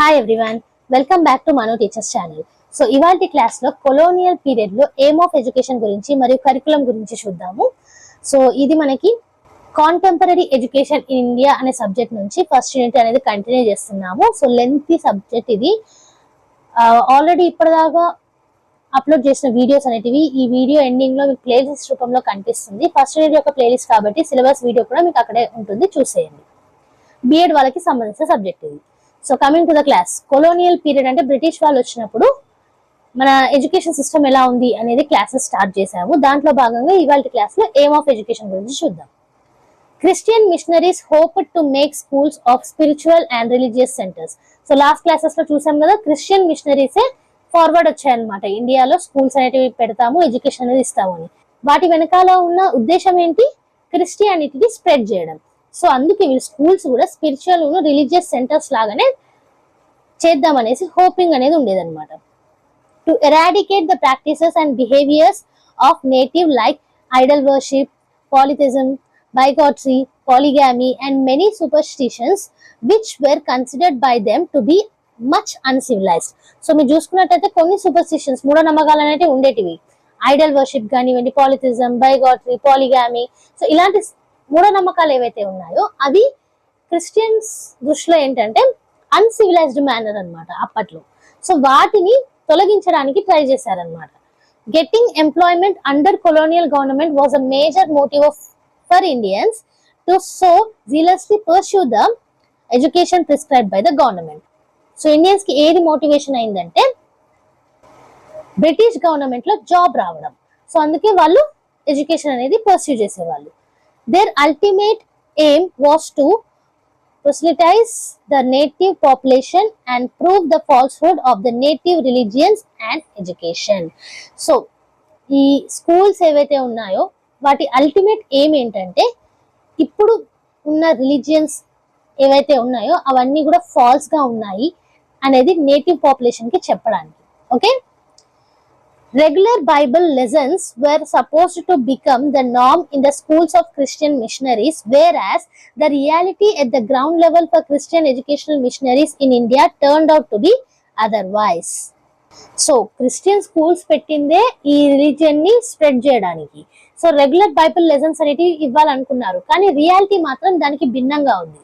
Hi everyone, welcome back to Manu teachers channel. So ఇవాల్టి class లో colonial period లో aim of education గురించి మరియు కరికులం గురించి చూద్దాము. సో ఇది మనకి కాంటెంపరీ ఎడ్యుకేషన్ ఇన్ ఇండియా అనే సబ్జెక్ట్ నుంచి ఫస్ట్ యూనిట్ అనేది కంటిన్యూ చేస్తున్నాము. సో లెంతీ సబ్జెక్ట్ ఇది. ఆల్రెడీ ఇప్పటిదాకా అప్లోడ్ చేసిన వీడియోస్ అనేటివి ఈ వీడియో ఎండింగ్ లో మీకు ప్లేలిస్ట్ రూపంలో కనిపిస్తుంది. ఫస్ట్ యూనిట్ యొక్క ప్లేలిస్ట్ కాబట్టి సిలబస్ వీడియో కూడా మీకు అక్కడే ఉంటుంది, చూసేయండి. బిఎడ్ వాళ్ళకి సంబంధించిన సబ్జెక్ట్ ఇది. So coming to the class, colonial period అంటే బ్రిటిష్ వాళ్ళు వచ్చినప్పుడు మన ఎడ్యుకేషన్ సిస్టమ్ ఎలా ఉంది అనేది క్లాసెస్ స్టార్ట్ చేసాము. దాంట్లో భాగంగా ఇవాళ క్లాస్ లో ఎయిమ్ ఆఫ్ ఎడ్యుకేషన్ గురించి చూద్దాం. Christian machineries hoped to make schools of spiritual and religious centres. So last classes లో చూసాం కదా, క్రిస్టియన్ మిషనరీసే ఫార్వర్డ్ వచ్చాయన్నమాట. ఇండియాలో స్కూల్స్ అనేటివి పెడతాము, ఎడ్యుకేషన్ అనేది ఇస్తాము అని. వాటి వెనకాల ఉన్న ఉద్దేశం ఏంటి? క్రిస్టియానిటీని స్ప్రెడ్ చేయడం. సో అందుకే వీళ్ళు స్కూల్స్ కూడా స్పిరిచువల్ రిలీజియస్ సెంటర్స్ లాగానే చేద్దామనేసి హోపింగ్ అనేది ఉండేదన్నమాట. To eradicate the practices and behaviours of native like idol worship, polytheism, bigotry, polygamy and many superstitions which were considered by them to be much uncivilized. So మీరు చూసుకున్నట్టయితే కొన్ని superstitions, మూఢనమ్మకాలు అనేవి ఉండేటివి. Idol worship కానివ్వండి, పాలిథిజం, బైగాట్రీ, పాలిగామీ, so ఇలాంటి మూఢనమ్మకాలు ఏవైతే ఉన్నాయో అవి క్రిస్టియన్స్ దృష్టిలో ఏంటంటే అన్సివిలైజ్డ్ మేనర్ అన్నమాట అప్పట్లో. సో వాటిని తొలగించడానికి ట్రై చేశారనమాట. Getting employment under colonial government was a major motive of for Indians to so zealously pursue the education prescribed by the government. So Indians కి ఏది మోటివేషన్ అయిందంటే బ్రిటిష్ గవర్నమెంట్ లో job రావడం. సో అందుకే వాళ్ళు ఎడ్యుకేషన్ అనేది pursue చేసేవాళ్ళు. Their ultimate aim was to proselytize the native population and prove the falsehood of the native religions and education. So, ఈ స్కూల్స్ ఏవైతే ఉన్నాయో వాటి అల్టిమేట్ ఎయిమ్ ఏంటంటే ఇప్పుడు ఉన్న రిలీజియన్స్ ఏవైతే ఉన్నాయో అవన్నీ కూడా ఫాల్స్ గా ఉన్నాయి అనేది నేటివ్ పాపులేషన్ కి చెప్పడానికి. Okay, regular Bible lessons were supposed to become the norm in the schools of Christian missionaries, whereas the reality at the ground level for Christian educational missionaries in India turned out to be otherwise. So Christian schools పెట్టిందే ఈ religion ని spread చేయడానికి. So regular Bible lessons అనేటివి ఇవ్వాలనుకున్నారు, కానీ reality మాత్రం దానికి భిన్నంగా ఉంది.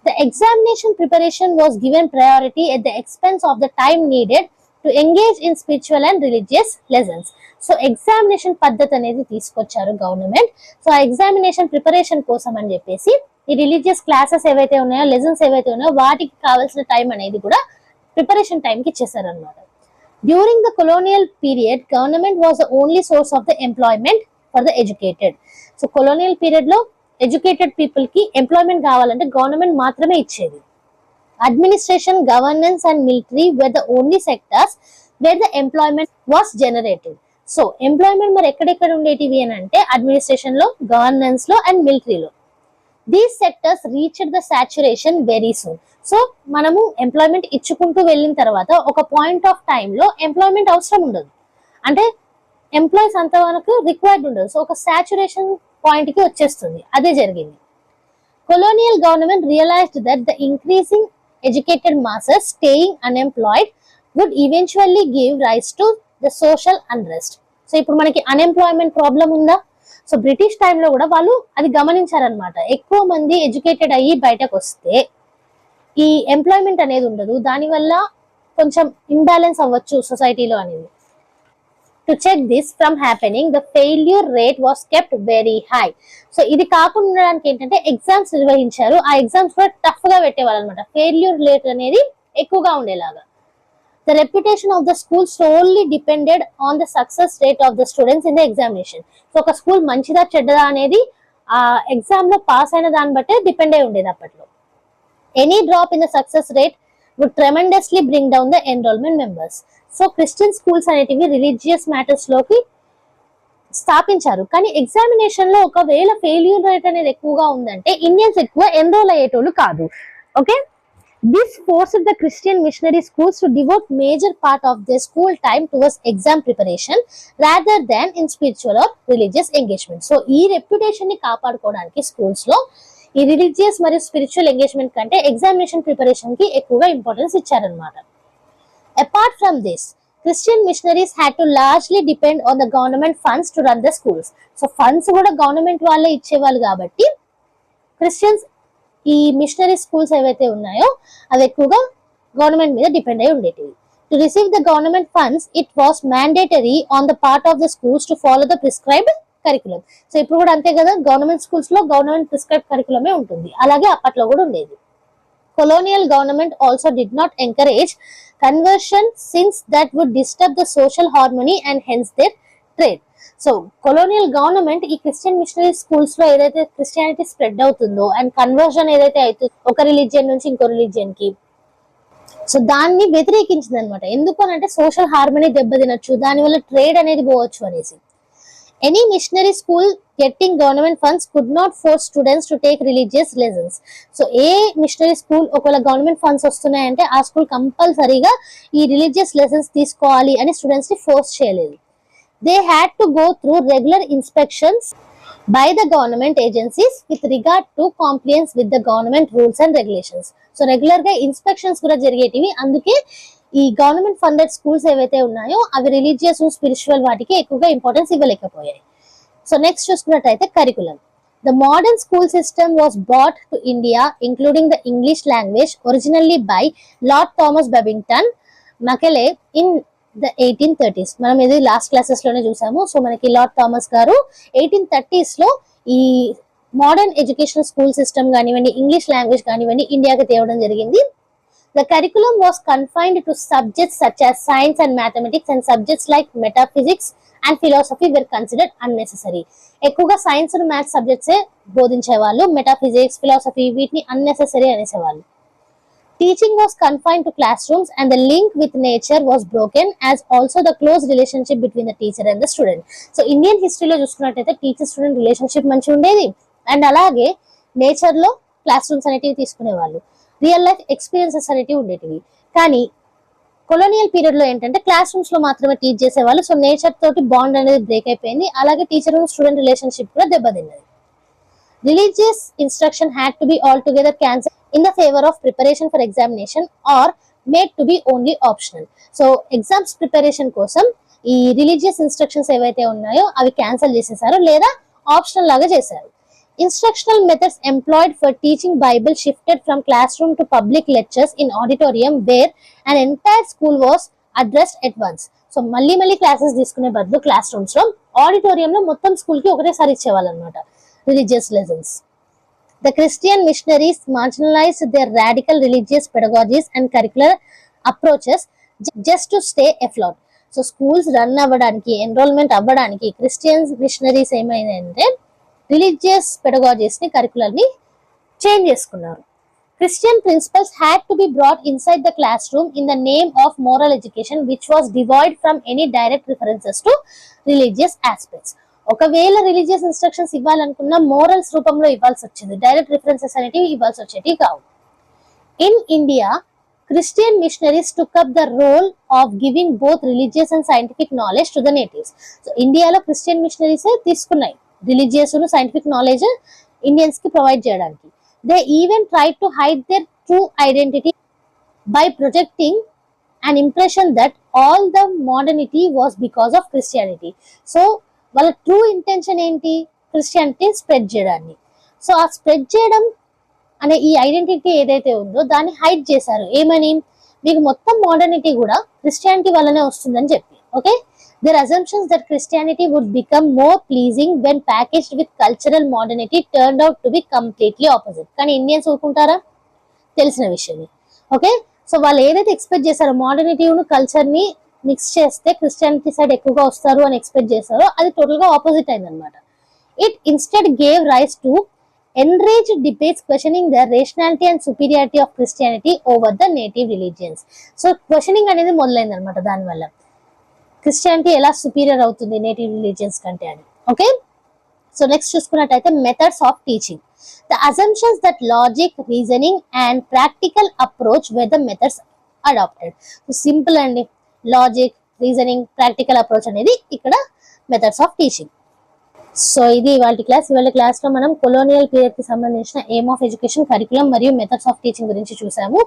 The examination preparation was given priority at the expense of the time needed to engage in spiritual and religious lessons. So examination పద్ధతి అనేది తీసుకొచ్చారు గవర్నమెంట్. సో ఆ ఎగ్జామినేషన్ ప్రిపరేషన్ కోసం అని చెప్పేసి ఈ రిలీజియస్ క్లాసెస్ ఏవైతే ఉన్నాయో, లెసన్స్ ఏవైతే ఉన్నాయో వాటికి కావాల్సిన టైం అనేది కూడా ప్రిపరేషన్ టైంకి ఇచ్చేసారు అనమాట. During the colonial period government was the only source of the employment for the educated. So colonial period లో ఎడ్యుకేటెడ్ పీపుల్ కి ఎంప్లాయ్మెంట్ కావాలంటే గవర్నమెంట్ మాత్రమే ఇచ్చేది. Administration, governance and military were the only sectors where the employment was generated. So employment మరి ఎక్కడెక్కడ ఉండేటివి అని అంటే అడ్మినిస్ట్రేషన్ లో, గవర్నెన్స్ లో అండ్ మిలిటరీలో. These sectors reached the saturation very soon. So మనము ఎంప్లాయ్మెంట్ ఇచ్చుకుంటూ వెళ్ళిన తర్వాత ఒక పాయింట్ ఆఫ్ టైమ్ లో ఎంప్లాయ్మెంట్ అవసరం ఉండదు, అంటే ఎంప్లాయీస్ అంతవరకు రిక్వైర్డ్ ఉండదు. సో ఒక సాచురేషన్ పాయింట్ కి వచ్చేస్తుంది. అదే జరిగింది. Colonial government realized that the increasing educated masses staying unemployed would eventually give rise to the social unrest. So ఇప్పుడు మనకి అన్ఎంప్లాయ్మెంట్ ప్రాబ్లం ఉందా? సో బ్రిటిష్ టైంలో కూడా వాళ్ళు అది గమనించారనమాట. ఎక్కువ మంది ఎడ్యుకేటెడ్ అయ్యి బయటకు వస్తే ఈ ఎంప్లాయ్మెంట్ అనేది ఉండదు, దానివల్ల కొంచెం ఇంబ్యాలెన్స్ అవ్వచ్చు సొసైటీలో అనేది. To check this from happening, the failure rate was kept very high. So ఇది కాకుండా ఉండడానికి ఏంటంటే ఎగ్జామ్స్ నిర్వహించారు. ఆ ఎగ్జామ్స్ కూడా టఫ్ గా పెట్టేవాళ్ళు అనమాట. ఫెయిల్యూర్ రేట్ అనేది ఎక్కువగా ఉండేలాగా. The reputation of the school solely depended on the success rate of the students in the examination. So ఒక స్కూల్ మంచిదా చెడ్డదా అనేది ఆ ఎగ్జామ్ లో పాస్ అయిన దాన్ని బట్టే డిపెండ్ అయి ఉండేది అప్పట్లో. Any drop in the success rate would tremendously bring down the enrollment numbers. So Christian schools అనేటివి రిలీజియస్ మ్యాటర్స్ లోకి స్థాపించారు, కానీ ఎగ్జామినేషన్ లో ఒకవేళ ఫెయిల్యూర్ రేట్ అనేది ఎక్కువగా ఉందంటే ఇండియన్స్ ఎక్కువ ఎన్రోల్ అయ్యేటోళ్ళు కాదు. Okay, this forced the Christian missionary schools to devote major part of the school time towards exam preparation rather than in spiritual or religious engagement. So ఈ reputation ని కాపాడుకోవడానికి schools లో ఈ రిలీజియస్ మరియు spiritual engagement కంటే examination preparation కి ఎక్కువగా importance ఇచ్చారనమాట. Apart from this, Christian missionaries had to largely depend on the government funds to run the schools. So funds కూడా గవర్నమెంట్ వాళ్ళే ఇచ్చేవాళ్ళు కాబట్టి క్రిస్టియన్స్ ఈ మిషనరీ స్కూల్స్ ఏవైతే ఉన్నాయో అవి ఎక్కువగా గవర్నమెంట్ మీద డిపెండ్ అయి ఉండేటివి. To receive the government funds it was mandatory on the part of the schools to follow the prescribed curriculum. So ఇప్పుడు కూడా అంతే కదా, గవర్నమెంట్ స్కూల్స్ లో గవర్నమెంట్ ప్రిస్క్రైబ్ కరికులమే ఉంటుంది, అలాగే అప్పట్లో కూడా ఉండేది. Colonial government also did not encourage conversion since that would disturb the social harmony and hence their trade. So colonial government ఈ క్రిస్టియన్ మిషనరీ స్కూల్స్ లో ఏదైతే క్రిస్టియానిటీ స్ప్రెడ్ అవుతుందో అండ్ కన్వర్షన్ ఏదైతే అవుతుందో ఒక రిలీజియన్ నుంచి ఇంకో రిలీజియన్ కి, సో దాన్ని వ్యతిరేకించింది అనమాట. ఎందుకు అంటే సోషల్ హార్మనీ దెబ్బతినొచ్చు, దానివల్ల ట్రేడ్ అనేది పోవచ్చు అనేసి. Any missionary school getting government funds could not force students to take religious lessons. So A missionary school ఒకవేళ గవర్నమెంట్ ఫండ్స్ వస్తున్నాయంటే ఆ స్కూల్ కంపల్సరీగా ఈ రిలీజియస్ లెసన్స్ తీసుకోవాలి అని స్టూడెంట్స్ ని ఫోర్స్ చేయలేదు. They had to go through regular inspections by the government agencies with regard to compliance with the government rules and regulations. So regular గా ఇన్స్పెక్షన్స్ కూడా జరిగేటివి. అందుకే ఈ గవర్నమెంట్ ఫండెడ్ స్కూల్స్ ఏవైతే ఉన్నాయో అవి రిలీజియస్ స్పిరిచువల్ వాటికి ఎక్కువగా ఇంపార్టెన్స్ ఇవ్వలేకపోయాయి. సో నెక్స్ట్ చూసుకున్నట్టయితే curriculum. The modern school system was brought to India including the English language originally by Lord Thomas Babington Macaulay in the 1830s. మనం ఇది లాస్ట్ క్లాసెస్ లోనే చూసాము. సో మనకి లార్డ్ థామస్ గారు 1830s లో ఈ మోడర్న్ ఎడ్యుకేషన్ స్కూల్ సిస్టమ్ కానివ్వండి, English language కానివ్వండి ఇండియాకి తేవడం జరిగింది. The curriculum was confined to subjects such as science and mathematics, and subjects like metaphysics and philosophy were considered unnecessary. ఎక్కువగా సైన్స్ అండ్ మ్యాథ్స్ సబ్జెక్ట్సే బోధించేవాళ్ళు, మెటాఫిజిక్స్, ఫిలాసఫీ వీటిని unnecessary అనేసేవాళ్ళు. Teaching was confined to classrooms and the link with nature was broken, as also the close relationship between the teacher and the student. So Indian హిస్టరీలో చూసుకున్నట్టయితే teacher student relationship మంచిగా ఉండేది, and అలాగే nature లో class rooms అనేటివి తీసుకునేవాళ్ళు, real life experiences అనేటివి ఉండేటివి. కానీ కొలోనియల్ పీరియడ్ లో ఏంటంటే క్లాస్ రూమ్స్ లో మాత్రమే టీచ్ చేసేవాళ్ళు. సో నేచర్ తోటి బాండ్ అనేది బ్రేక్ అయిపోయింది, అలాగే టీచర్ స్టూడెంట్ రిలేషన్షిప్ కూడా దెబ్బతిన్నది. Religious instruction had to be altogether cancelled in the favor of preparation for examination or made to be only optional. So exams preparation కోసం ఈ religious instructions ఏవైతే ఉన్నాయో అవి క్యాన్సిల్ చేసేసారు లేదా ఆప్షనల్ లాగా చేశారు. Instructional methods employed for teaching Bible shifted from classroom to public lectures in auditorium where an entire school was addressed at once. So మళ్ళీ క్లాసెస్ తీసుకునే బదులు క్లాస్ రూమ్స్ లో ఆడిటోరియం లో మొత్తం స్కూల్ కి ఒకటేసారి ఇచ్చేవాళ్ళు అనమాట religious lessons. The Christian missionaries marginalized their radical religious pedagogies and curricular approaches just to stay afloat. So schools run అవ్వడానికి, ఎన్రోల్మెంట్ అవ్వడానికి క్రిస్టియన్ మిషనరీస్ ఏమైందంటే రిలీజియస్ పెడగాజీస్ ని, కరికులర్ ని చేంజ్ చేసుకున్నారు. Christian principles had to be brought inside the classroom in the name of moral education, which was devoid from any direct references to religious aspects. ఒకవేళ religious instructions ఇవ్వాలనుకున్న morals రూపంలో ఇవ్వాల్సి వచ్చింది, direct references అనేటివి ఇవ్వాల్సి వచ్చేటివి కావు. In India Christian missionaries took up the role of giving both religious and scientific knowledge to the natives. So ఇండియాలో క్రిస్టియన్ మిషనరీస్ తీసుకున్నాయి రిలీజియస్ సైంటిఫిక్ నాలెడ్జ్ ఇండియన్స్ కి ప్రొవైడ్ చేయడానికి. They even try to hide their true identity by projecting an impression that all the modernity was because of Christianity. So వాళ్ళ true intention ఏంటి, Christianity spread చేయడాన్ని. So ఆ spread చేయడం అనే ఈ identity ఏదైతే ఉందో దాన్ని హైడ్ చేశారు. ఏమని, మీకు మొత్తం మోడర్నిటీ కూడా క్రిస్టియానిటీ వల్లనే వస్తుందని చెప్పి. Okay, their assumptions that Christianity would become more pleasing when packaged with cultural modernity turned out to be completely opposite. కానీ ఇండియన్స్ ఊరుకుంటారా, తెలిసిన విషయమే. ఓకే, సో వాళ్ళు ఏదైతే ఎక్స్పెక్ట్ చేశారో మోడర్నిటీ కల్చర్ ని మిక్స్ చేస్తే క్రిస్టియానిటీ సైడ్ ఎక్కువగా వస్తారు అని ఎక్స్పెక్ట్ చేశారో అది టోటల్ గా ఆపోజిట్ అయింది అనమాట. It instead gave rise to enraged debates questioning the rationality and superiority of Christianity over the native religions. So questioning అనేది మొదలైంది అనమాట దానివల్ల, క్రిస్టియానిటీ ఎలా సుపీరియర్ అవుతుంది నేటివ్ రిలీజియన్స్ కంటే అని. ఓకే, సో నెక్స్ట్ చూసుకున్నట్టయితే methods of teaching. The assumptions that logic, reasoning and practical approach were the methods adopted. So simple అండి, లాజిక్, రీజనింగ్, ప్రాక్టికల్ అప్రోచ్ అనేది ఇక్కడ మెథడ్స్ ఆఫ్ టీచింగ్. సో ఇది ఇవాళ class లో మనం కొలోనియల్ పీరియడ్ కి సంబంధించిన ఎయిమ్ ఆఫ్ ఎడ్యుకేషన్, కరికులం మరియు మెథడ్స్ ఆఫ్ టీచింగ్ గురించి చూసాము.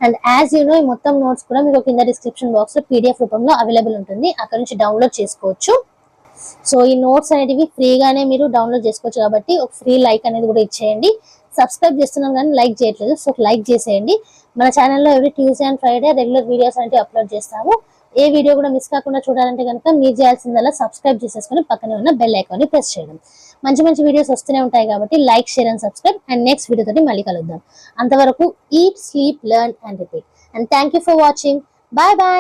అండ్ యాజ్ యూ నో ఈ మొత్తం నోట్స్ కూడా మీకు కింద డిస్క్రిప్షన్ బాక్స్ లో పీడిఎఫ్ రూపంలో అవైలబుల్ ఉంటుంది, అక్కడ నుంచి డౌన్లోడ్ చేసుకోవచ్చు. సో ఈ నోట్స్ అనేటివి ఫ్రీగానే మీరు డౌన్లోడ్ చేసుకోవచ్చు కాబట్టి ఒక ఫ్రీ లైక్ అనేది కూడా ఇచ్చేయండి. సబ్స్క్రైబ్ చేస్తున్నాం కానీ లైక్ చేయట్లేదు, సో లైక్ చేసేయండి. మన ఛానల్లో every Tuesday and Friday regular videos అనేవి అప్లోడ్ చేస్తాము. ఏ వీడియో కూడా మిస్ కాకుండా చూడాలంటే కనుక మీరు చేయాల్సిందల్లా సబ్స్క్రైబ్ చేసేసుకొని పక్కనే ఉన్న బెల్ ఐకాన్ని ప్రెస్ చేయడం. మంచి మంచి వీడియోస్ వస్తూనే ఉంటాయి కాబట్టి like, share and subscribe. And next video తోటి మళ్ళీ కలుద్దాం. అంతవరకు eat, sleep, learn and repeat. And thank you for watching. Bye bye.